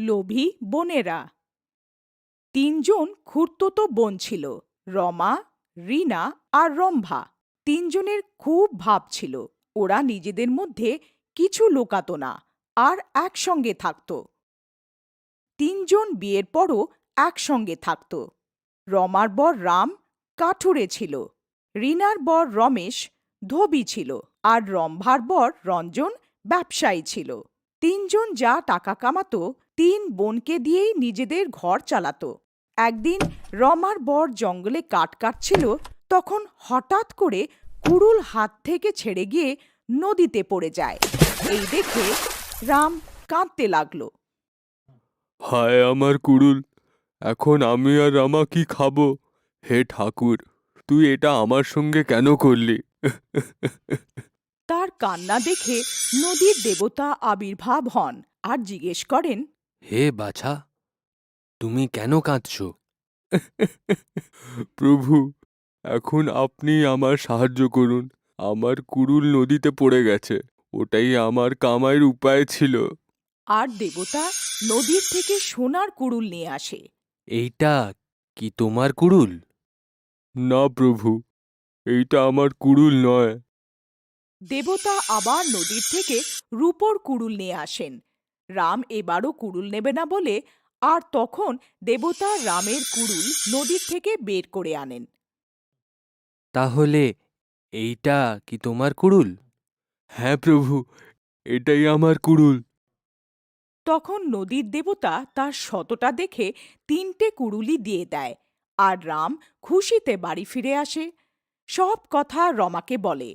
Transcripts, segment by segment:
লোভী বোনেরা। তিনজন খুড়তুতো বোন ছিল, রমা, রিনা আর রম্ভা। তিনজনের খুব ভাব ছিল। ওরা নিজেদের মধ্যে কিছু লুকাতো না আর একসঙ্গে থাকত। তিনজন বিয়ের পরও একসঙ্গে থাকত। রমার বর রাম কাঠুরে ছিল, রিনার বর রমেশ ধোবি ছিল, আর রম্ভার বর রঞ্জন ব্যবসায়ী ছিল। তিনজন যা টাকা কামাতো তিন বোনকে দিয়েই নিজেদের ঘর চালাতো। একদিন রমার বর জঙ্গলে কাঠ কাটছিল, তখন হঠাৎ করে কুড়ুল হাত থেকে ছেড়ে গিয়ে নদীতে পড়ে যায়। এই দেখে রাম কাঁদতে লাগলো। হায় আমার কুড়ুল, এখন আমি আর রামা কি খাবো? হে ঠাকুর, তুই এটা আমার সঙ্গে কেন করলি? তার কান্না দেখে নদীর দেবতা আবির্ভাব হন আর জিজ্ঞেস করেন, হে বাছা, তুমি কেন কাঁদছ? প্রভু, এখন আপনি আমার সাহায্য করুন। আমার কুড়ুল নদীতে পড়ে গেছে, ওটাই আমার কামাইয়ের উপায় ছিল। আর দেবতা নদীর থেকে সোনার কুড়ুল নিয়ে আসে। এইটা কি তোমার কুড়ুল? না প্রভু, এইটা আমার কুড়ুল নয়। দেবতা আবার নদীর থেকে রূপোর কুড়ুল নিয়ে আসেন। রাম এবারও কুড়ুল নেবে না বলে, আর তখন দেবতা রামের কুড়ুল নদীর থেকে বের করে আনেন। তাহলে এইটা কি তোমার কুড়ুল? হ্যাঁ প্রভু, এটাই আমার কুড়ুল। তখন নদীর দেবতা তার শতটা দেখে তিনটে কুড়ুলি দিয়ে দেয়, আর রাম খুশিতে বাড়ি ফিরে আসে। সব কথা রমাকে বলে,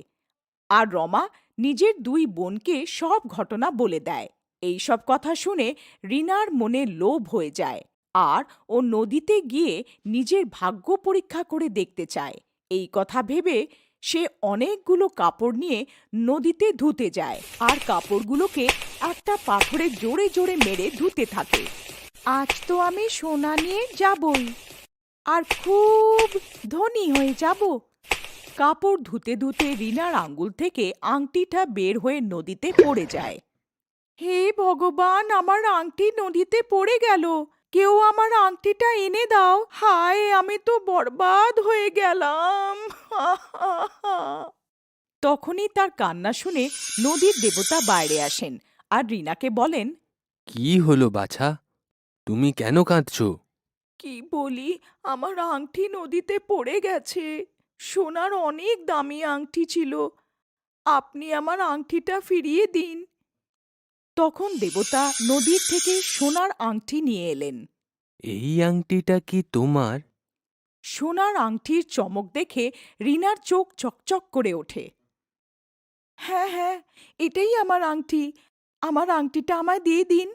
আর রমা নিজের দুই বোনকে সব ঘটনা বলে দেয়। এই সব কথা শুনে রিনার মনে লোভ হয়ে যায়, আর ও নদীতে গিয়ে নিজের ভাগ্য পরীক্ষা করে দেখতে চায়। এই কথা ভেবে সে অনেকগুলো কাপড় নিয়ে নদীতে ধুতে যায়, আর কাপড়গুলোকে একটা পাথরে জোরে জোরে মেরে ধুতে থাকে। আজ তো আমি সোনা নিয়ে যাবই, আর খুব ধনী হয়ে যাব। কাপড় ধুতে ধুতে রিনার আঙ্গুল থেকে আংটিটা বের হয়ে নদীতে পড়ে যায়। হে ভগবান, আমার আংটি নদীতে পড়ে গেল। কেউ আমার আংটিটা এনে দাও। হায়, আমি তো বরবাদ হয়ে গেলাম। তখনই তার কান্না শুনে নদীর দেবতা বাইরে আসেন আর রিনাকে বলেন, কি হলো বাছা, তুমি কেন কাঁদছ? কি বলি, আমার আংটি নদীতে পড়ে গেছে। সোনার অনেক দামি আংটি ছিল। আপনি আমার আংটিটা ফিরিয়ে দিন। তখন দেবতা নদীর থেকে সোনার আংটি নিয়ে এলেন। এই আংটিটা কি তোমার? সোনার আংটির চমক দেখে রিনার চোখ চকচক করে ওঠে। হ্যাঁ হ্যাঁ, এটাই আমার আংটি। আমার আংটিটা আমায় দিয়ে দিন।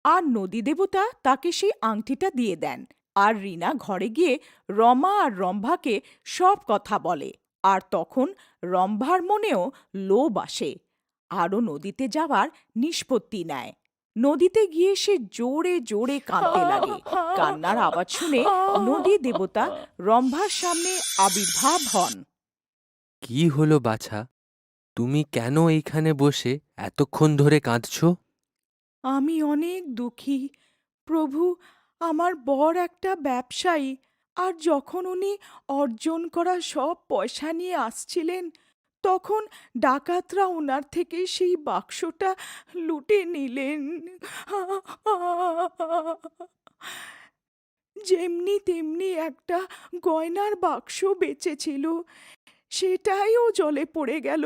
আর নদী দেবতা তাকে সেই আংটিটা দিয়ে দেন। আর রিনা ঘরে গিয়ে রমা আর রম্ভাকে সব কথা বলে। আর তখন রম্ভার মনেও লোভ আসে, আরও নদীতে যাওয়ার নিষ্পত্তি নেয়। নদীতে গিয়ে সে জোরে জোরে কাঁদতে লাগে। কান্নার আওয়াজ শুনে নদী দেবতা রম্ভার সামনে আবির্ভাব হন। কি হলো বাছা, তুমি কেন এইখানে বসে এতক্ষণ ধরে কাঁদছ? আমি অনেক দুঃখী প্রভু। আমার বর একটা ব্যবসায়ী, আর যখন উনি অর্জন করা সব পয়সা নিয়ে আসছিলেন, তখন ডাকাতরা ওনার থেকে সেই বাক্সটা লুটে নিলেন। যেমনি তেমনি একটা গয়নার বাক্স বেঁচেছিল, সেটাইও জলে পড়ে গেল।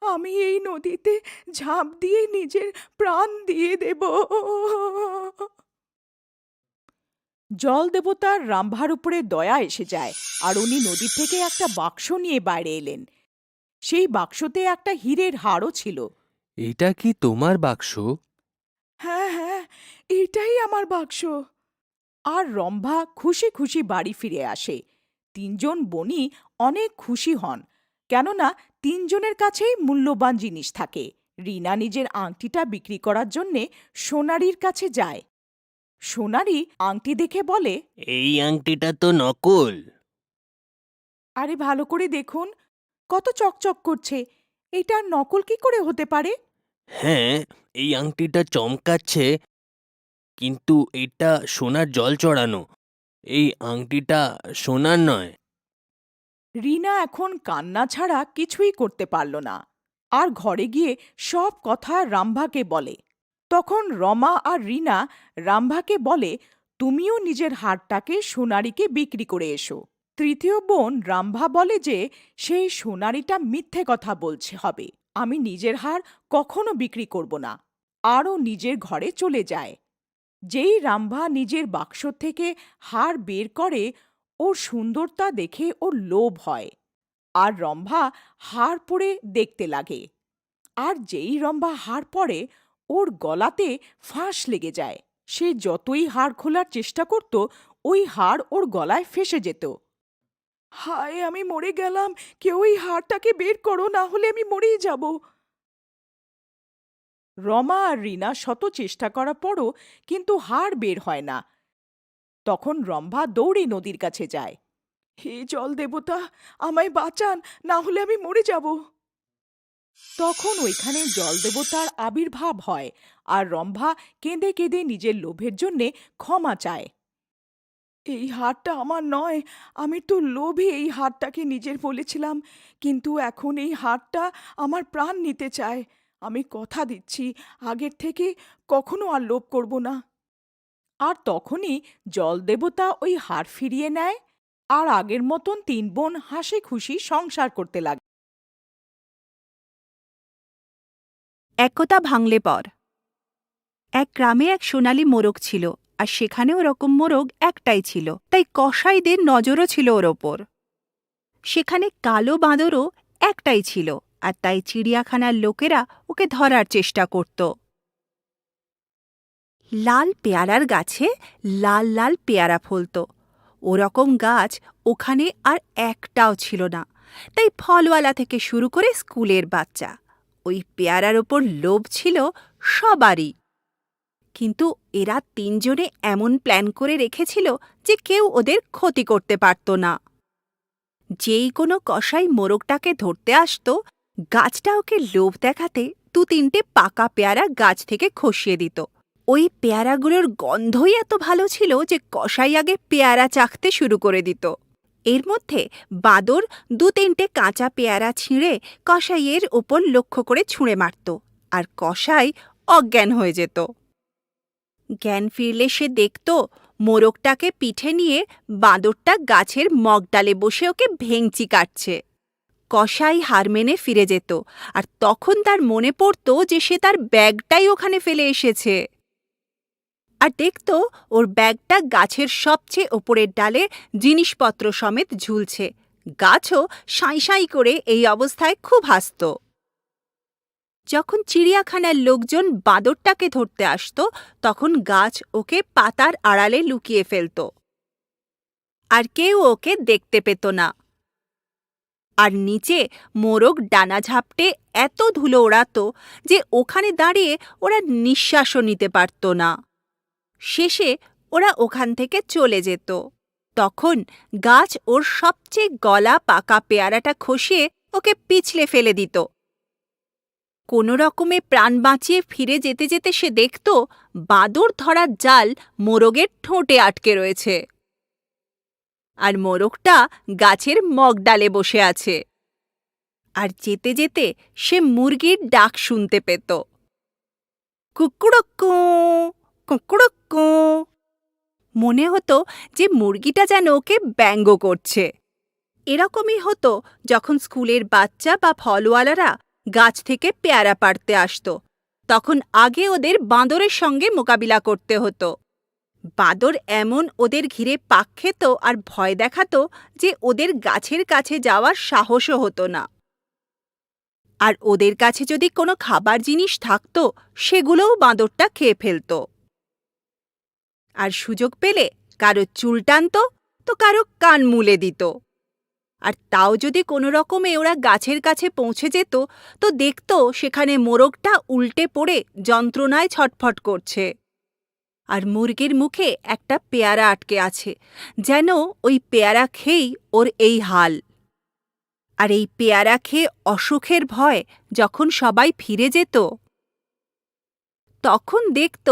আমি এই নদীতে ঝাঁপ দিয়ে নিজের প্রাণ দিয়ে দেব। জল দেবতার রাম্ভার উপরে দয়া এসে যায়, আর উনি নদী থেকে একটা বাক্স নিয়ে বাইরে এলেন। সেই বাক্সতে একটা হীরের হাড়ও ছিল। এটা কি তোমার বাক্স? হ্যাঁ হ্যাঁ, এটাই আমার বাক্স। আর রম্ভা খুশি খুশি বাড়ি ফিরে আসে। তিনজন বোনই অনেক খুশি হন, কেননা তিনজনের কাছেই মূল্যবান জিনিস থাকে। রিনা নিজের আংটিটা বিক্রি করার জন্যে সোনারির কাছে যায়। সোনারি আংটি দেখে বলে, এই আংটিটা তো নকল। আরে ভালো করে দেখুন, কত চকচক করছে। এটা নকল কি করে হতে পারে? হ্যাঁ, এই আংটিটা চমকাচ্ছে, কিন্তু এটা সোনার জল চড়ানো। এই আংটিটা সোনার নয়। রিনা এখন কান্না ছাড়া কিছুই করতে পারল না আর ঘরে গিয়ে সব কথা রামভাকে বলে। তখন রমা আর রিনা রামভাকে বলে, তুমিও নিজের হারটাকে সোনারিকে বিক্রি করে এসো। তৃতীয় বোন রামভা বলে যে সেই সোনারিটা মিথ্যে কথা বলছে হবে, আমি নিজের হার কখনো বিক্রি করব না। আরও নিজের ঘরে চলে যায়। যেই রামভা নিজের বাক্স থেকে হার বের করে, ওর সুন্দরতা দেখে ওর লোভ হয় আর রম্ভা হার পরে দেখতে লাগে। আর যেই রম্ভা হার পরে, ওর গলাতে ফাঁস লেগে যায়। সে যতই হার খোলার চেষ্টা করত, ওই হার ওর গলায় ফেসে যেত। হায়, আমি মরে গেলাম, কেউ এই হারটাকে বের করো, না হলে আমি মরেই যাব। রমা আর রিনা শত চেষ্টা করার পরও কিন্তু হার বের হয় না। তখন রম্ভা দৌড়ে নদীর কাছে যায়। হে জল দেবতা, আমায় বাঁচান, না হলে আমি মরে যাব। তখন ওইখানে জল দেবতার আবির্ভাব হয় আর রম্ভা কেঁদে কেঁদে নিজের লোভের জন্যে ক্ষমা চায়। এই হারটা আমার নয়, আমি তো লোভে এই হারটাকে নিজের বলেছিলাম, কিন্তু এখন এই হারটা আমার প্রাণ নিতে চায়। আমি কথা দিচ্ছি, আগের থেকে কখনো আর লোভ করব না। আর তখনই জল দেবতা ওই হার ফিরিয়ে নেয় আর আগের মতন তিন বোন হাসি খুশি সংসার করতে লাগে। একতা ভাঙলে পর এক গ্রামে এক সোনালি মোরগ ছিল, আর সেখানে ওরকম মোরগ একটাই ছিল, তাই কসাইদের নজরও ছিল ওর ওপর। সেখানে কালো বাঁদরও একটাই ছিল, আর তাই চিড়িয়াখানার লোকেরা ওকে ধরার চেষ্টা করত। লাল পেয়ারার গাছে লাল লাল পেয়ারা ফলত, ওরকম গাছ ওখানে আর একটাও ছিল না। তাই ফলওয়ালা থেকে শুরু করে স্কুলের বাচ্চা, ওই পেয়ারার ওপর লোভ ছিল সবারই। কিন্তু এরা তিনজনে এমন প্ল্যান করে রেখেছিল যে কেউ ওদের ক্ষতি করতে পারত না। যেই কোনো কসাই মোরগটাকে ধরতে আসত, গাছটা ওকে লোভ দেখাতে দু তিনটে পাকা পেয়ারা গাছ থেকে খসিয়ে দিত। ওই পেয়ারাগুলোর গন্ধই এত ভালো ছিল যে কসাই আগে পেয়ারা চাখতে শুরু করে দিত। এর মধ্যে বাঁদর দু তিনটে কাঁচা পেয়ারা ছিঁড়ে কসাইয়ের ওপর লক্ষ্য করে ছুঁড়ে মারত, আর কসাই অজ্ঞান হয়ে যেত। জ্ঞান ফিরলে সে দেখত মোরগটাকে পিঠে নিয়ে বাঁদরটা গাছের মগডালে বসে ওকে ভেঙচি কাটছে। কসাই হার মেনে ফিরে যেত, আর তখন তার মনে পড়ত যে সে তার ব্যাগটাই ওখানে ফেলে এসেছে। আর দেখত ওর ব্যাগটা গাছের সবচেয়ে ওপরের ডালে জিনিসপত্র সমেত ঝুলছে। গাছও সাঁই সাঁই করে এই অবস্থায় খুব হাসত। যখন চিড়িয়াখানার লোকজন বাঁদরটাকে ধরতে আসত, তখন গাছ ওকে পাতার আড়ালে লুকিয়ে ফেলত, আর কেউ ওকে দেখতে পেত না। আর নিচে মোরগ ডানা ঝাপটে এত ধুলো ওড়াত যে ওখানে দাঁড়িয়ে ওরা নিঃশ্বাসও নিতে পারত না। শেষে ওরা ওখান থেকে চলে যেত। তখন গাছ ওর সবচেয়ে গলা পাকা পেয়ারাটা খসিয়ে ওকে পিছলে ফেলে দিত। কোনো রকমে প্রাণ বাঁচিয়ে ফিরে যেতে যেতে সে দেখত বাঁদর ধরার জাল মোরগের ঠোঁটে আটকে রয়েছে, আর মোরগটা গাছের মগডালে বসে আছে। আর যেতে যেতে সে মুরগির ডাক শুনতে পেত, কুকুড়ুক্কু কুকুড়ুক্কু। মনে হতো যে মুরগিটা যেন ওকে ব্যঙ্গ করছে। এরকমই হতো যখন স্কুলের বাচ্চা বা ফলওয়ালারা গাছ থেকে পেয়ারা পাড়তে আসত। তখন আগে ওদের বাঁদরের সঙ্গে মোকাবিলা করতে হতো। বাঁদর এমন ওদের ঘিরে পাক খেত আর ভয় দেখাত যে ওদের গাছের কাছে যাওয়ার সাহসও হতো না। আর ওদের কাছে যদি কোনো খাবার জিনিস থাকত, সেগুলোও বাঁদরটা খেয়ে ফেলত। আর সুযোগ পেলে কারো চুল টানত, তো কারো কান মুলে দিত। আর তাও যদি কোনো রকমে ওরা গাছের কাছে পৌঁছে যেত, তো দেখত সেখানে মোরগটা উল্টে পড়ে যন্ত্রণায় ছটফট করছে, আর মুরগির মুখে একটা পেয়ারা আটকে আছে, যেন ওই পেয়ারা খেয়েই ওর এই হাল। আর এই পেয়ারা খেয়ে অসুখের ভয় যখন সবাই ফিরে যেত, তখন দেখত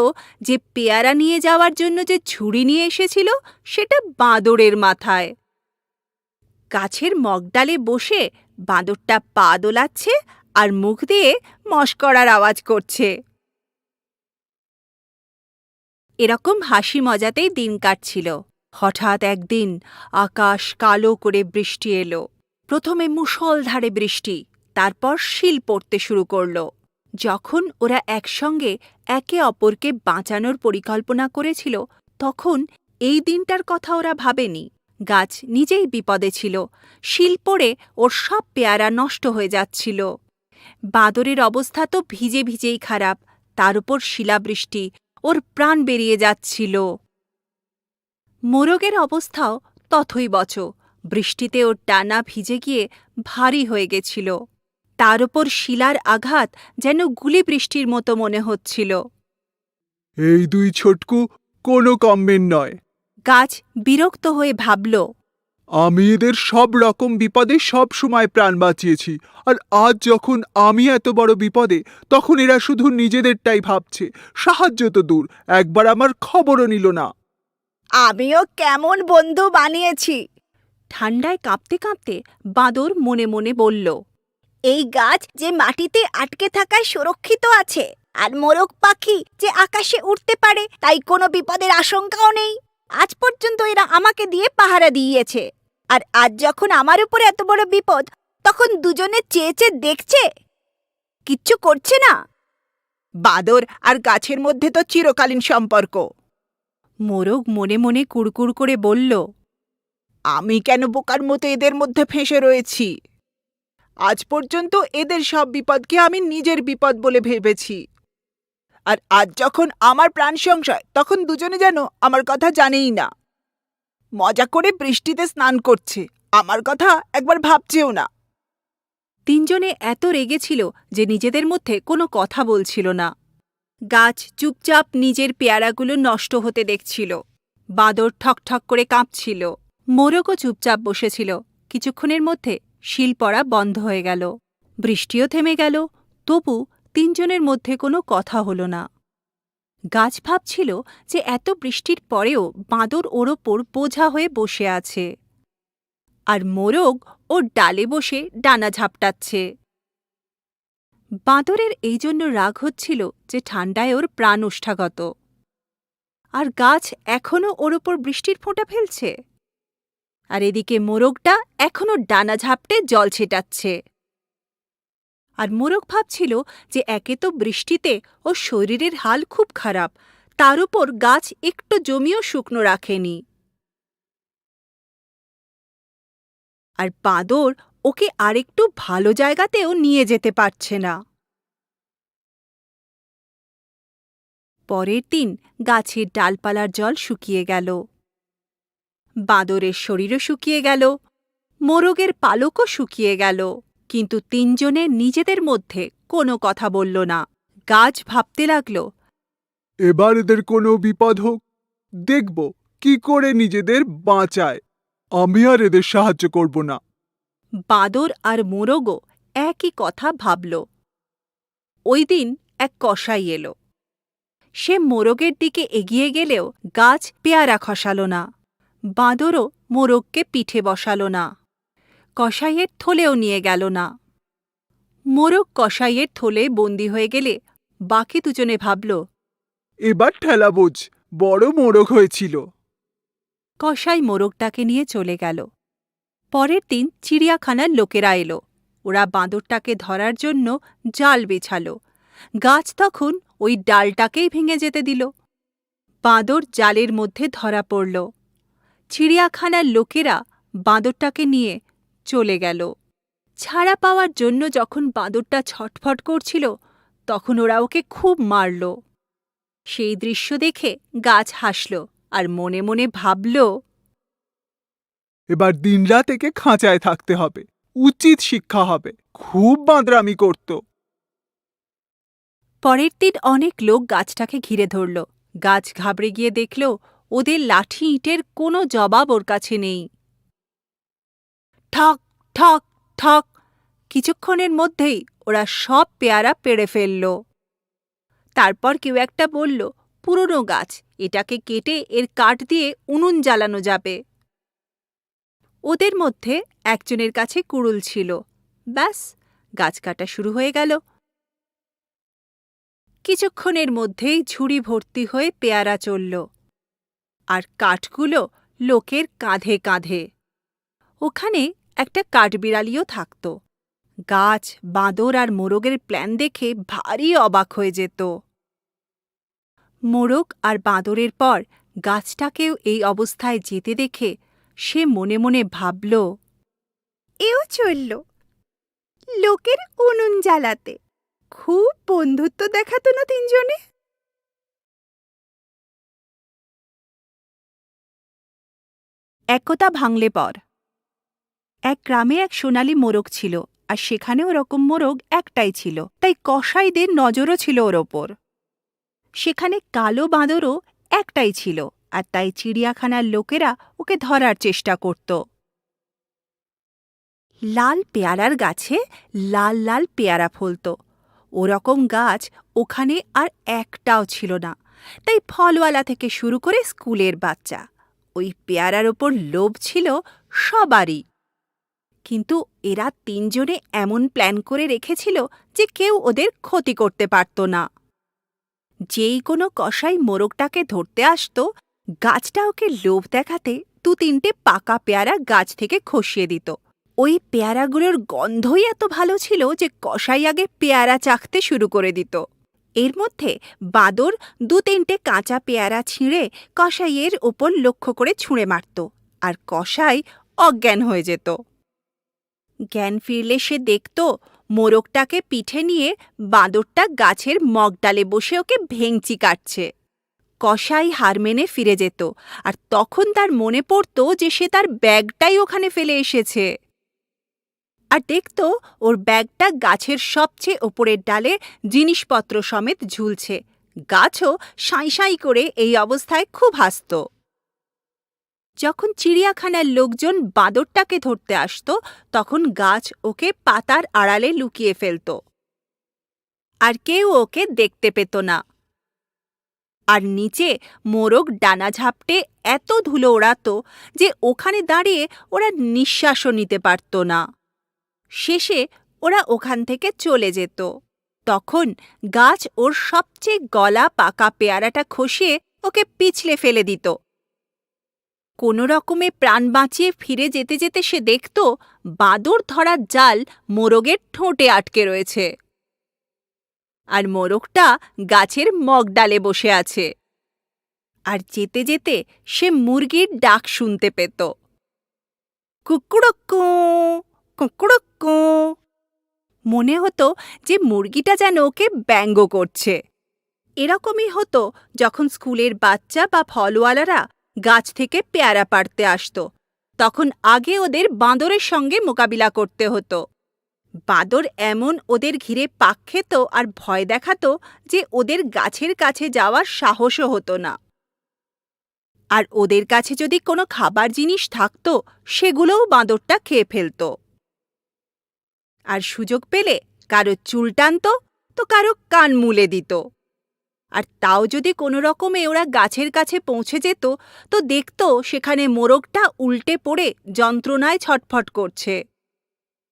যে পেয়ারা নিয়ে যাওয়ার জন্য যে ছুরি নিয়ে এসেছিল সেটা বাঁদরের মাথায়। গাছের মগডালে বসে বাঁদরটা পা দোলাচ্ছে আর মুখ দিয়ে মশকরার আওয়াজ করছে। এরকম হাসি মজাতেই দিন কাটছিল। হঠাৎ একদিন আকাশ কালো করে বৃষ্টি এলো। প্রথমে মুষলধারে বৃষ্টি, তারপর শিল পড়তে শুরু করল। যখন ওরা একসঙ্গে একে অপরকে বাঁচানোর পরিকল্পনা করেছিল, তখন এই দিনটার কথা ওরা ভাবেনি। গাছ নিজেই বিপদে ছিল। শিল পড়ে ওর সব পেয়ারা নষ্ট হয়ে যাচ্ছিল। বাঁদরের অবস্থা তো ভিজে ভিজেই খারাপ, তার উপর শিলাবৃষ্টি, ওর প্রাণ বেরিয়ে যাচ্ছিল। মোরগের অবস্থাও তথৈবচ। বৃষ্টিতে ওর ডানা ভিজে গিয়ে ভারী হয়ে গেছিল। তার ওপর শিলার আঘাত যেন গুলি বৃষ্টির মতো মনে হচ্ছিল। এই দুই ছোটকু কোনো কমবেন নয়। গাছ বিরক্ত হয়ে ভাবল, আমি এদের সব রকম বিপদে সব সময় প্রাণ বাঁচিয়েছি, আর আজ যখন আমি এত বড় বিপদে, তখন এরা শুধু নিজেদেরটাই ভাবছে। সাহায্য তো দূর, একবার আমার খবরও নিল না। আমিও কেমন বন্ধু বানিয়েছি। ঠান্ডায় কাঁপতে কাঁপতে বাঁদর মনে মনে বলল, এই গাছ যে মাটিতে আটকে থাকায় সুরক্ষিত আছে, আর মোরগ পাখি যে আকাশে উঠতে পারে, তাই কোনো বিপদের আশঙ্কাও নেই। আজ পর্যন্ত এরা আমাকে দিয়ে পাহারা দিয়েছে, আর আজ যখন আমার উপরে এত বড় বিপদ, তখন দুজনে চেয়ে চেয়ে দেখছে, কিচ্ছু করছে না। বাঁদর আর গাছের মধ্যে তো চিরকালীন সম্পর্ক। মোরগ মনে মনে কুড়কুড় করে বলল, আমি কেন বোকার মতো এদের মধ্যে ফেঁসে রয়েছি? আজ পর্যন্ত এদের সব বিপদকে আমি নিজের বিপদ বলে ভেবেছি, আর আজ যখন আমার প্রাণ সংশয়, তখন দুজনে যেন আমার কথা জানেই না। মজা করে বৃষ্টিতে স্নান করছে, আমার কথা একবার ভাবছেও না। তিনজনে এত রেগেছিল যে নিজেদের মধ্যে কোনো কথা বলছিল না। গাছ চুপচাপ নিজের পেয়ারাগুলো নষ্ট হতে দেখছিল। বাঁদর ঠকঠক করে কাঁপছিল। মোরগও চুপচাপ বসেছিল। কিছুক্ষণের মধ্যে শিল পড়া বন্ধ হয়ে গেল। বৃষ্টিও থেমে গেল, তবু তিনজনের মধ্যে কোনো কথা হল না। গাছ ভাবছিল যে এত বৃষ্টির পরেও বাঁদর ওর ওপর বোঝা হয়ে বসে আছে, আর মোরগ ওর ডালে বসে ডানা ঝাপটাচ্ছে। বাঁদরের এই জন্য রাগ হচ্ছিল যে ঠান্ডায় ওর প্রাণ ওষ্ঠাগত, আর গাছ এখনও ওর ওপর বৃষ্টির ফোঁটা ফেলছে, আর এদিকে মোরগটা এখনও ডানা ঝাপটে জল ছেটাচ্ছে। আর মোরগ ভাবছিল যে একে তো বৃষ্টিতে ওর শরীরের হাল খুব খারাপ, তার উপর গাছ একটু জমিও শুকনো রাখেনি, আর বাঁদর ওকে আরেকটু ভালো জায়গাতেও নিয়ে যেতে পারছে না। পরের দিন গাছের ডালপালার জল শুকিয়ে গেল, বাঁদরের শরীরও শুকিয়ে গেল, মোরগের পালকও শুকিয়ে গেল, কিন্তু তিনজনে নিজেদের মধ্যে কোনো কথা বলল না। গাছ ভাবতে লাগল, এবার এদের কোনো বিপদ হোক, দেখব কি করে নিজেদের বাঁচায়। আমি আর এদের সাহায্য করব না। বাঁদর আর মোরগও একই কথা ভাবল। ওই দিন এক কসাই এলো। সে মোরগের দিকে এগিয়ে গেলেও গাছ পেয়ারা খসাল না। বাঁদরও মোরগকে পিঠে বসাল না। কসাইয়ের থলেও নিয়ে গেল না। মোরগ কসাইয়ের থলে বন্দী হয়ে গেলে বাকি দুজনে ভাবল, এবার ঠেলা বোঝ, বড় মোরগ হয়েছিল। কসাই মোরগটাকে নিয়ে চলে গেল। পরের দিন চিড়িয়াখানার লোকেরা এলো। ওরা বাঁদরটাকে ধরার জন্য জাল বিছাল। গাছ তখন ওই ডালটাকেই ভেঙে যেতে দিল। বাঁদর জালের মধ্যে ধরা পড়ল। চিড়িয়াখানার লোকেরা বাঁদরটাকে নিয়ে চলে গেল। ছাড়া পাওয়ার জন্য যখন বাঁদরটা ছটফট করছিল, তখন ওরা ওকে খুব মারল। সেই দৃশ্য দেখে গাছ হাসল আর মনে মনে ভাবল, এবার দিনরাত একে খাঁচায় থাকতে হবে, উচিত শিক্ষা হবে। খুব বাঁদরামি করত। পরের দিন অনেক লোক গাছটাকে ঘিরে ধরল। গাছ ঘাবড়ে গিয়ে দেখল ওদের লাঠি ইটের কোনো জবাব ওর কাছে নেই। ঠক ঠক ঠক, কিছুক্ষণের মধ্যেই ওরা সব পেয়ারা পেড়ে ফেলল। তারপর কেউ একটা বলল, পুরনো গাছ, এটাকে কেটে এর কাঠ দিয়ে উনুন জ্বালানো যাবে। ওদের মধ্যে একজনের কাছে কুড়ুল ছিল। ব্যাস, গাছ কাটা শুরু হয়ে গেল। কিছুক্ষণের মধ্যেই ঝুড়ি ভর্তি হয়ে পেয়ারা চলল, আর কাঠগুলো লোকের কাঁধে কাঁধে। ওখানে একটা কাঠবিড়ালিও থাকত। গাছ, বাঁদর আর মোরগের প্ল্যান দেখে ভারী অবাক হয়ে যেত। মোরগ আর বাঁদরের পর গাছটাকেও এই অবস্থায় যেতে দেখে সে মনে মনে ভাবল, এও চলল লোকের উনুন জ্বালাতে। খুব বন্ধুত্ব দেখাতো না তিনজনে। একতা ভাঙলে পর এক গ্রামে এক সোনালী মোরগ ছিল, আর সেখানে ওরকম মোরগ একটাই ছিল, তাই কসাইদের নজরও ছিল ওর ওপর। সেখানে কালো বাঁদরও একটাই ছিল, আর তাই চিড়িয়াখানার লোকেরা ওকে ধরার চেষ্টা করত। লাল পেয়ারার গাছে লাল লাল পেয়ারা ফলত। ওরকম গাছ ওখানে আর একটাও ছিল না, তাই ফলওয়ালা থেকে শুরু করে স্কুলের বাচ্চা, ওই পেয়ারার ওপর লোভ ছিল সবারই। কিন্তু এরা তিনজনে এমন প্ল্যান করে রেখেছিল যে কেউ ওদের ক্ষতি করতে পারত না। যেই কোনো কসাই মোরগটাকে ধরতে আসত, গাছটা ওকে লোভ দেখাতে ২-৩টে পাকা পেয়ারা গাছ থেকে খসিয়ে দিত। ওই পেয়ারাগুলোর গন্ধই এত ভালো ছিল যে কসাই আগে পেয়ারা চাখতে শুরু করে দিত। এর মধ্যে বাঁদর ২-৩টে কাঁচা পেয়ারা ছিঁড়ে কসাইয়ের ওপর লক্ষ্য করে ছুঁড়ে মারত, আর কসাই অজ্ঞান হয়ে যেত। জ্ঞান ফিরলে সে দেখত মোরগটাকে পিঠে নিয়ে বাঁদরটা গাছের মগডালে বসে ওকে ভেঙচি কাটছে। কসাই হার মেনে ফিরে যেত, আর তখন তার মনে পড়ত যে সে তার ব্যাগটাই ওখানে ফেলে এসেছে। আর দেখত ওর ব্যাগটা গাছের সবচেয়ে ওপরের ডালে জিনিসপত্র সমেত ঝুলছে। গাছও সাঁই সাঁই করে এই অবস্থায় খুব হাসত। যখন চিড়িয়াখানার লোকজন বাঁদরটাকে ধরতে আসত, তখন গাছ ওকে পাতার আড়ালে লুকিয়ে ফেলত, আর কেউ ওকে দেখতে পেত না। আর নিচে মোরগ ডানা ঝাপটে এত ধুলো ওড়াত যে ওখানে দাঁড়িয়ে ওরা নিঃশ্বাসও নিতে পারত না। শেষে ওরা ওখান থেকে চলে যেত। তখন গাছ ওর সবচেয়ে গলা পাকা পেয়ারাটা খসিয়ে ওকে পিছলে ফেলে দিত। কোনো রকমে প্রাণ বাঁচিয়ে ফিরে যেতে যেতে সে দেখত বাঁদর ধরার জাল মোরগের ঠোঁটে আটকে রয়েছে, আর মোরগটা গাছের মগডালে বসে আছে। আর যেতে যেতে সে মুরগির ডাক শুনতে পেত, কুকুড়ক্কু কুকুড়ক্কু। মনে হতো যে মুরগিটা যেন ওকে ব্যঙ্গ করছে। এরকমই হতো যখন স্কুলের বাচ্চা বা ফলওয়ালারা গাছ থেকে পেয়ারা পাড়তে আসত। তখন আগে ওদের বাঁদরের সঙ্গে মোকাবিলা করতে হতো। বাঁদর এমন ওদের ঘিরে পাক খেত আর ভয় দেখাত যে ওদের গাছের কাছে যাওয়ার সাহসও হতো না। আর ওদের কাছে যদি কোনো খাবার জিনিস থাকত, সেগুলোও বাঁদরটা খেয়ে ফেলত। আর সুযোগ পেলে কারো চুল টানত তো কারো কান মুলে দিত। আর তাও যদি কোনো রকমে ওরা গাছের কাছে পৌঁছে যেত, তো দেখত সেখানে মোরগটা উল্টে পড়ে যন্ত্রণায় ছটফট করছে,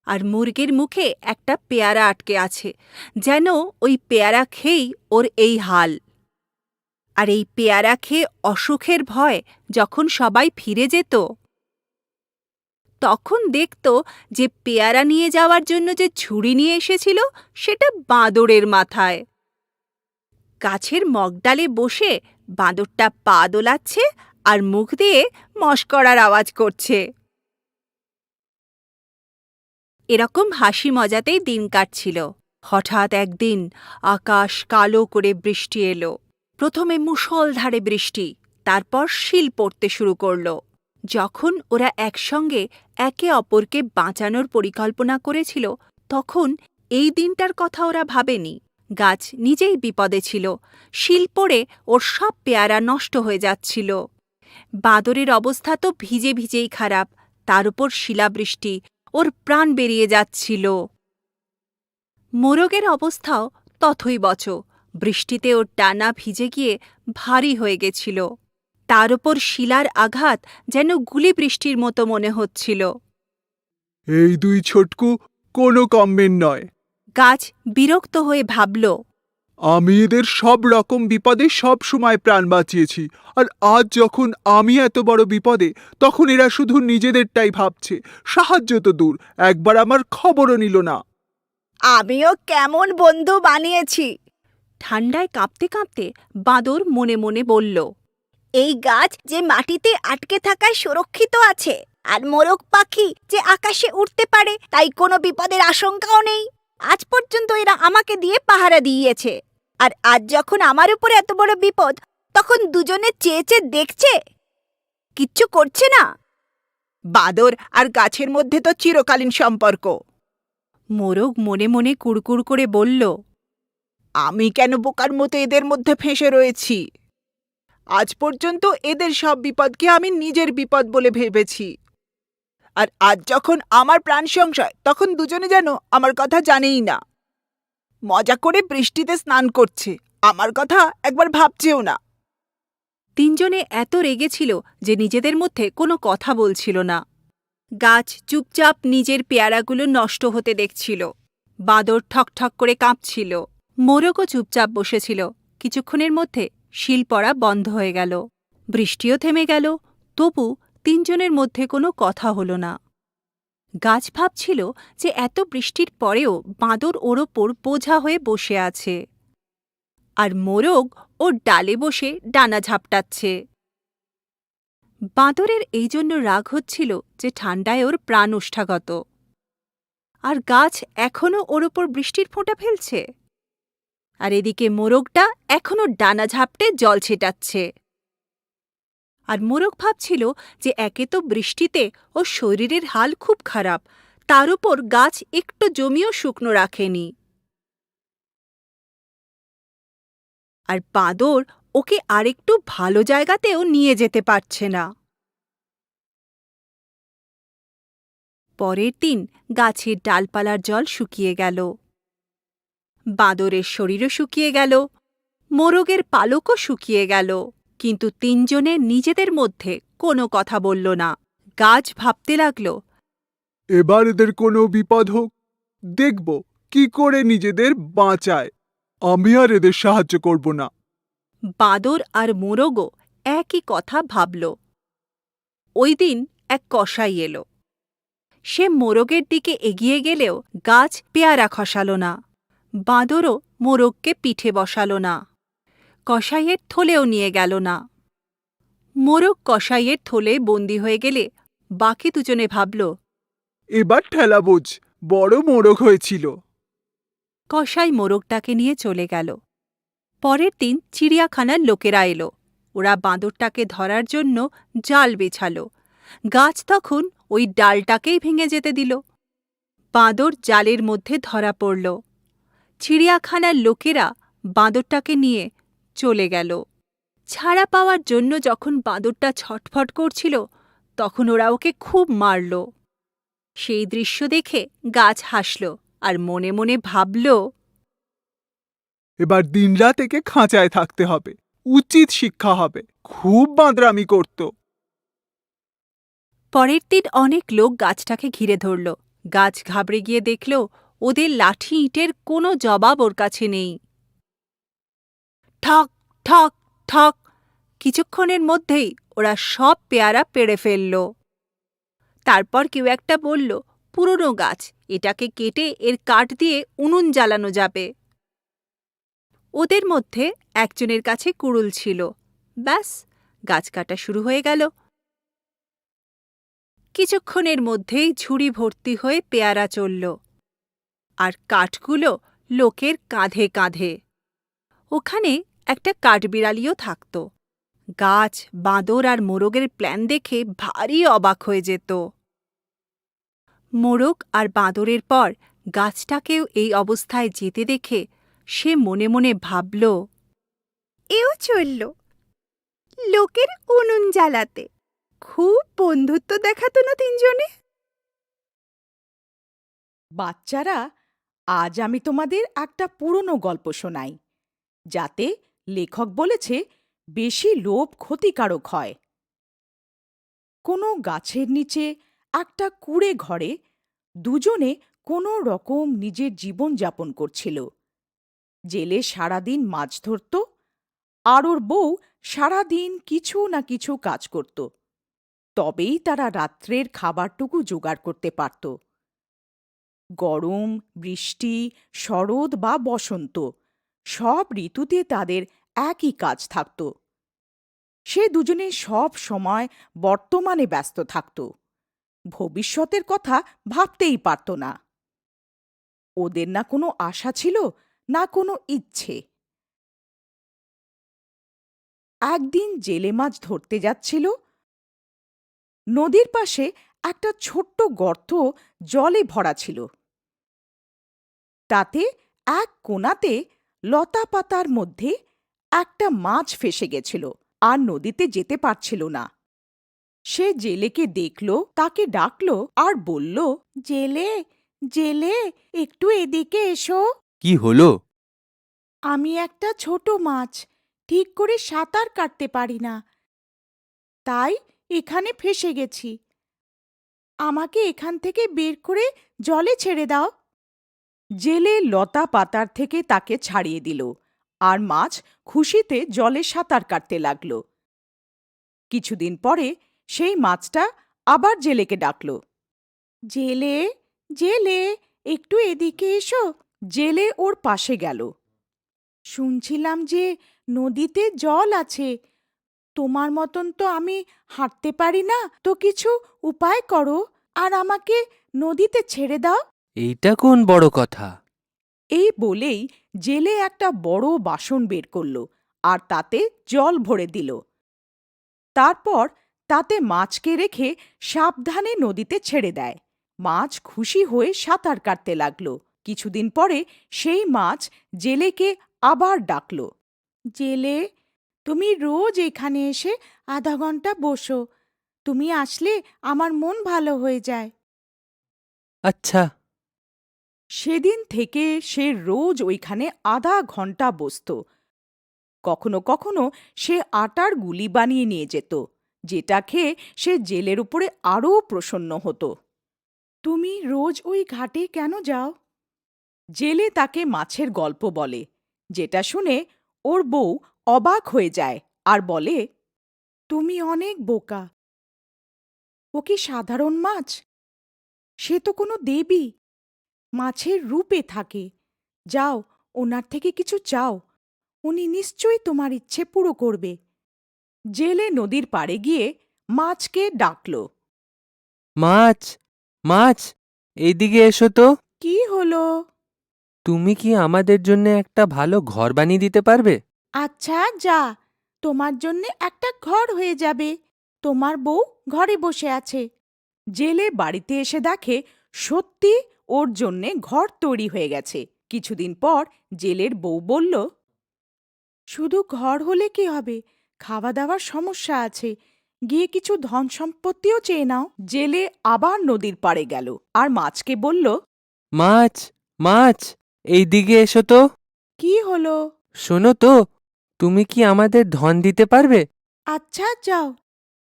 আর মুরগির মুখে একটা পেয়ারা আটকে আছে, যেন ওই পেয়ারা খেয়েই ওর এই হাল। আর এই পেয়ারা খেয়ে অসুখের ভয় যখন সবাই ফিরে যেত, তখন দেখত যে পেয়ারা নিয়ে যাওয়ার জন্য যে ঝুড়ি নিয়ে এসেছিল সেটা বাঁদরের মাথায়। গাছের মগডালে বসে বাঁদরটা পা দোলাচ্ছে আর মুখ দিয়ে মশকরার আওয়াজ করছে। এরকম হাসি মজাতেই দিন কাটছিল। হঠাৎ একদিন আকাশ কালো করে বৃষ্টি এলো। প্রথমে মুষলধারে বৃষ্টি, তারপর শিল পড়তে শুরু করল। যখন ওরা একসঙ্গে একে অপরকে বাঁচানোর পরিকল্পনা করেছিল, তখন এই দিনটার কথা ওরা ভাবেনি। গাছ নিজেই বিপদে ছিল। শিল পড়ে ওর সব পেয়ারা নষ্ট হয়ে যাচ্ছিল। বাঁদরের অবস্থা তো ভিজে ভিজেই খারাপ, তার উপর শিলাবৃষ্টি, ওর প্রাণ বেরিয়ে যাচ্ছিল। মোরগের অবস্থাও তথৈবচ। বৃষ্টিতে ওর টানা ভিজে গিয়ে ভারী হয়ে গেছিল। তার ওপর শিলার আঘাত যেন গুলি বৃষ্টির মতো মনে হচ্ছিল। এই দুই ছোটকু কোনো কমবেন নয়। গাছ বিরক্ত হয়ে ভাবল, আমি এদের সব রকম বিপদে সব সময় প্রাণ বাঁচিয়েছি, আর আজ যখন আমি এত বড় বিপদে তখন এরা শুধু নিজেদেরটাই ভাবছে। সাহায্য তো দূর, একবার আমার খবরও নিল না। আমিও কেমন বন্ধু বানিয়েছি। ঠান্ডায় কাঁপতে কাঁপতে বাঁদর মনে মনে বলল, এই গাছ যে মাটিতে আটকে থাকায় সুরক্ষিত আছে, আর মোরগ পাখি যে আকাশে উঠতে পারে, তাই কোনো বিপদের আশঙ্কাও নেই। আজ পর্যন্ত এরা আমাকে দিয়ে পাহারা দিয়েছে, আর আজ যখন আমার উপর এত বড় বিপদ, তখন দুজনে চেয়ে চেয়ে দেখছে, কিচ্ছু করছে না। বাঁদর আর গাছের মধ্যে তো চিরকালীন সম্পর্ক। মোরগ মনে মনে কুড়কুড় করে বলল, আমি কেন বোকার মতো এদের মধ্যে ফেঁসে রয়েছি? আজ পর্যন্ত এদের সব বিপদকে আমি নিজের বিপদ বলে ভেবেছি, আর আজ যখন আমার প্রাণ সংশয়, তখন দুজনে যেন আমার কথা জানেই না। মজা করে বৃষ্টিতে স্নান করছে, আমার কথা একবার ভাবছেও না। তিনজনে এত রেগেছিল যে নিজেদের মধ্যে কোনো কথা বলছিল না। গাছ চুপচাপ নিজের পেয়ারাগুলো নষ্ট হতে দেখছিল। বাঁদর ঠকঠক করে কাঁপছিল। মোরগও চুপচাপ বসেছিল। কিছুক্ষণের মধ্যে শিল পড়া বন্ধ হয়ে গেল। বৃষ্টিও থেমে গেল, তবু তিনজনের মধ্যে কোনো কথা হল না। গাছ ভাবছিল যে এত বৃষ্টির পরেও বাঁদর ওর ওপর বোঝা হয়ে বসে আছে, আর মোরগ ওর ডালে বসে ডানা ঝাপটাচ্ছে। বাঁদরের এই জন্য রাগ হচ্ছিল যে ঠান্ডায় ওর প্রাণ ওষ্ঠাগত, আর গাছ এখনও ওর ওপর বৃষ্টির ফোঁটা ফেলছে, আর এদিকে মোরগটা এখনও ডানা ঝাপটে জল ছেটাচ্ছে। আর মোরগ ভাবছিল যে একে তো বৃষ্টিতে ওর শরীরের হাল খুব খারাপ, তার উপর গাছ একটু জমিও শুকনো রাখেনি, আর বাঁদর ওকে আরেকটু ভালো জায়গাতেও নিয়ে যেতে পারছে না। পরের দিন গাছের ডালপালার জল শুকিয়ে গেল, বাঁদরের শরীরও শুকিয়ে গেল, মোরগের পালকও শুকিয়ে গেল, কিন্তু তিনজনে নিজেদের মধ্যে কোনো কথা বলল না। গাছ ভাবতে লাগল, এবার এদের কোনো বিপদ হোক, দেখব কি করে নিজেদের বাঁচায়। আমি আর এদের সাহায্য করব না। বাঁদর আর মোরগও একই কথা ভাবল। ওই দিন এক কসাই এলো। সে মোরগের দিকে এগিয়ে গেলেও গাছ পেয়ারা খসাল না। বাঁদরও মোরগকে পিঠে বসাল না। কসাইয়ের থলেও নিয়ে গেল না। মোরগ কসাইয়ের থলে বন্দী হয়ে গেলে বাকি দুজনে ভাবল, এবার ঠেলা বোঝ, বড় মোরগ হয়েছিল। কসাই মোরগটাকে নিয়ে চলে গেল। পরের দিন চিড়িয়াখানার লোকেরা এলো। ওরা বাঁদরটাকে ধরার জন্য জাল বেছাল। গাছ তখন ওই ডালটাকেই ভেঙে যেতে দিল। বাঁদর জালের মধ্যে ধরা পড়ল। চিড়িয়াখানার লোকেরা বাঁদরটাকে নিয়ে চলে গেল। ছাড়া পাওয়ার জন্য যখন বাঁদরটা ছটফট করছিল, তখন ওরা ওকে খুব মারল। সেই দৃশ্য দেখে গাছ হাসল আর মনে মনে ভাবল, এবার দিনরাত একে খাঁচায় থাকতে হবে, উচিত শিক্ষা হবে। খুব বাঁদরামি করত। পরের দিন অনেক লোক গাছটাকে ঘিরে ধরল। গাছ ঘাবড়ে গিয়ে দেখল ওদের লাঠি ইটের কোনো জবাব ওর কাছে নেই। ঠক ঠক ঠক, কিছুক্ষণের মধ্যেই ওরা সব পেয়ারা পেড়ে ফেলল। তারপর কেউ একটা বলল, পুরনো গাছ, এটাকে কেটে এর কাঠ দিয়ে উনুন জ্বালানো যাবে। ওদের মধ্যে একজনের কাছে কুড়ুল ছিল। ব্যাস, গাছ কাটা শুরু হয়ে গেল। কিছুক্ষণের মধ্যেই ঝুড়ি ভর্তি হয়ে পেয়ারা চলল, আর কাঠগুলো লোকের কাঁধে কাঁধে। ওখানে একটা কাঠবিড়ালিও থাকত। গাছ, বাঁদর আর মোরগের প্ল্যান দেখে ভারী অবাক হয়ে যেত। মোরগ আর বাঁদরের পর গাছটাকেও এই অবস্থায় যেতে দেখে সে মনে মনে ভাবল, এও চলল লোকের উনুন জ্বালাতে। খুব বন্ধুত্ব দেখাতো না তিনজনে। বাচ্চারা, আজ আমি তোমাদের একটা পুরনো গল্প শোনাই। যাতে লেখক বলেছে বেশি লোভ ক্ষতিকারক হয়। কোনো গাছের নিচে একটা কুঁড়ে ঘরে দুজনে কোনো রকম নিজের জীবন যাপন করছিল। জেলে সারাদিন মাছ ধরত, আর ওর বউ সারাদিন কিছু না কিছু কাজ করত। তবেই তারা রাত্রের খাবারটুকু জোগাড় করতে পারত। গরম, বৃষ্টি, শরৎ বা বসন্ত সব ঋতুতে তাদের একই কাজ থাকত। সে দুজনে সব সময় বর্তমানে ব্যস্ত থাকত। ভবিষ্যতের কথা ভাবতেই পারত না। ওদের না কোনো আশা ছিল, না কোনো ইচ্ছে। একদিন জেলে মাছ ধরতে যাচ্ছিল। নদীর পাশে একটা ছোট্ট গর্ত জলে ভরা ছিল। তাতে এক কোণাতে লতা পাতার মধ্যে একটা মাছ ফেসে গেছিল আর নদীতে যেতে পারছিল না। সে জেলেকে দেখল, তাকে ডাকল আর বলল, জেলে, জেলে, একটু এদিকে এসো। কি হলো? আমি একটা ছোট মাছ, ঠিক করে সাঁতার কাটতে পারি না, তাই এখানে ফেসে গেছি। আমাকে এখান থেকে বের করে জলে ছেড়ে দাও। জেলে লতা পাতার থেকে তাকে ছাড়িয়ে দিল, আর মাছ খুশিতে জলে সাঁতার কাটতে লাগল। কিছুদিন পরে সেই মাছটা আবার জেলেকে ডাকল, জেলে, জেলে, একটু এদিকে এসো। জেলে ওর পাশে গেল। শুনছিলাম যে নদীতে জল আছে। তোমার মতন তো আমি হাঁটতে পারি না, তো কিছু উপায় করো আর আমাকে নদীতে ছেড়ে দাও। এইটা কোন বড় কথা? এই বলেই জেলে একটা বড় বাসন বের করল আর তাতে জল ভরে দিল। তারপর তাতে মাছকে রেখে সাবধানে নদীতে ছেড়ে দেয়। মাছ খুশি হয়ে সাঁতার কাটতে লাগল। কিছুদিন পরে সেই মাছ জেলেকে আবার ডাকল, জেলে, তুমি রোজ এখানে এসে আধা ঘন্টা বসো। তুমি আসলে আমার মন ভালো হয়ে যায়। আচ্ছা। সেদিন থেকে সে রোজ ওইখানে আধা ঘন্টা বসত। কখনো কখনো সে আটার গুলি বানিয়ে নিয়ে যেত, যেটা খেয়ে সে জেলের উপরে আরও প্রসন্ন হতো। তুমি রোজ ওই ঘাটে কেন যাও? জেলে তাকে মাছের গল্প বলে, যেটা শুনে ওর বউ অবাক হয়ে যায় আর বলে, তুমি অনেক বোকা। ও কি সাধারণ মাছ? সে তো কোনো দেবী, মাছের রূপে থাকে। যাও, ওনার থেকে কিছু চাও, উনি নিশ্চয়ই তোমার ইচ্ছে পুরো করবে। জেলে নদীর পাড়ে গিয়ে মাছকে ডাকল, মাছ, মাছ, এইদিকে এসো তো। কি হলো? তুমি কি আমাদের জন্য একটা ভালো ঘর বানিয়ে দিতে পারবে? আচ্ছা, যা, তোমার জন্যে একটা ঘর হয়ে যাবে। তোমার বউ ঘরে বসে আছে। জেলে বাড়িতে এসে দেখে সত্যি ওর জন্যে ঘর তৈরি হয়ে গেছে। কিছুদিন পর জেলের বউ বলল, শুধু ঘর হলে কি হবে, খাওয়া দাওয়ার সমস্যা আছে, গিয়ে কিছু ধন সম্পত্তিও চেয়ে নাও। জেলে আবার নদীর পাড়ে গেল আর মাছকে বলল, মাছ, মাছ, এইদিকে এসো তো। কি হলো? শোনো তো, তুমি কি আমাদের ধন দিতে পারবে? আচ্ছা, যাও,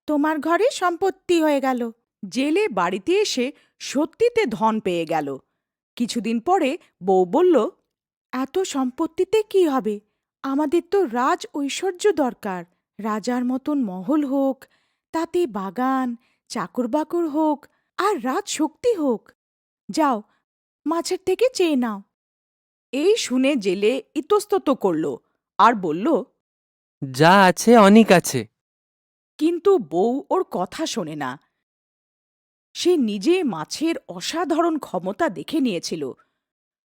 তোমার ঘরে সম্পত্তি হয়ে গেল। জেলে বাড়িতে এসে সত্যিতে ধন পেয়ে গেল। কিছুদিন পরে বউ বলল, এত সম্পত্তিতে কি হবে, আমাদের তো রাজ ঐশ্বর্য দরকার। রাজার মতন মহল হোক, তাতে বাগান, চাকর-বাকর হোক, আর রাজ শক্তি হোক। যাও, মাছের থেকে চেয়ে নাও। এই শুনে জেলে ইতস্তত করল আর বলল, যা আছে অনেক আছে। কিন্তু বউ ওর কথা শোনে না। সে নিজে মাছের অসাধারণ ক্ষমতা দেখে নিয়েছিল।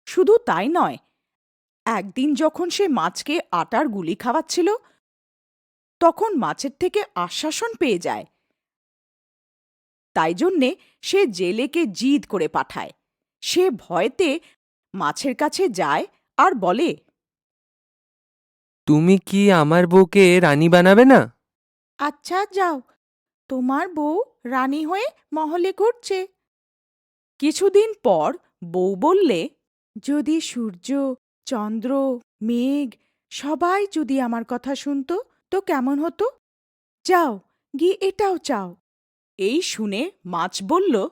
শুধু তাই নয়, একদিন যখন সে মাছকে আটার গুলি খাওয়াচ্ছিল, তখন মাছের থেকে আশ্বাসন পেয়ে যায়। তাই জন্যে সে জেলেকে জিদ করে পাঠায়। সে ভয়তে মাছের কাছে যায় আর বলে, তুমি কি আমার বউকে রানী বানাবে না? আচ্ছা, যাও, তোমার বউ রানী হয়ে মহলে ঘুরছে। কিছুদিন পর বউ বললে, যদি সূর্য, চন্দ্র, মেঘ সবাই যদি আমার কথা শুনতো তো কেমন হতো? যাও, গিয়ে এটাও চাও। এই শুনে মাছ বলল,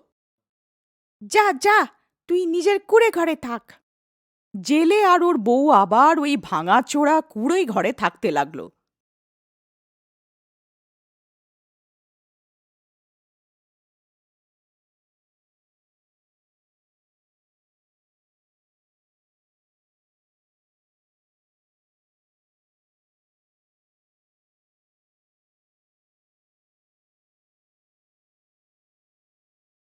যা যা, তুই নিজের কুঁড়ে ঘরে থাক। জেলে আর ওর বউ আবার ওই ভাঙাচোরা কুঁড়োই ঘরে থাকতে লাগলো।